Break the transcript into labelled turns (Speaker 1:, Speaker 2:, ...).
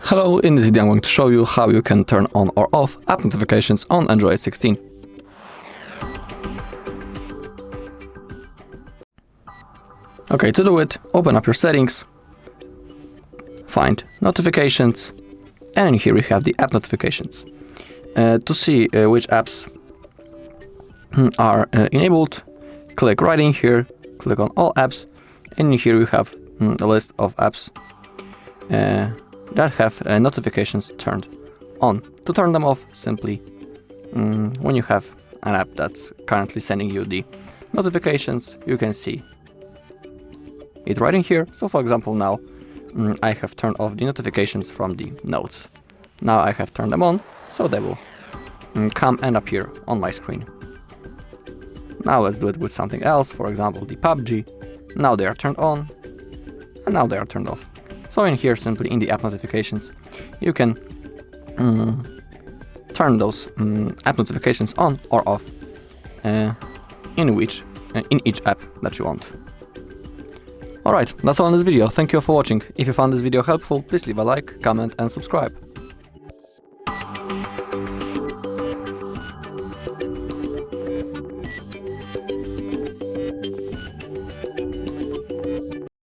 Speaker 1: Hello, in this video I'm going to show you how you can turn on or off app notifications on Android 16. Okay, to do it, open up your settings, find notifications, and here we have the app notifications. To see which apps are enabled, click right in here, click on all apps, and here we have a list of apps that have notifications turned on. To turn them off, simply when you have an app that's currently sending you the notifications, you can see it right in here. So for example, now I have turned off the notifications from the notes. Now I have turned them on, so they will come and appear on my screen. Now let's do it with something else, for example the PUBG. Now they are turned on, and now they are turned off. So in here, simply in the app notifications, you can turn those app notifications on or off in each app that you want. Alright, that's all in this video. Thank you for watching. If you found this video helpful, please leave a like, comment and subscribe.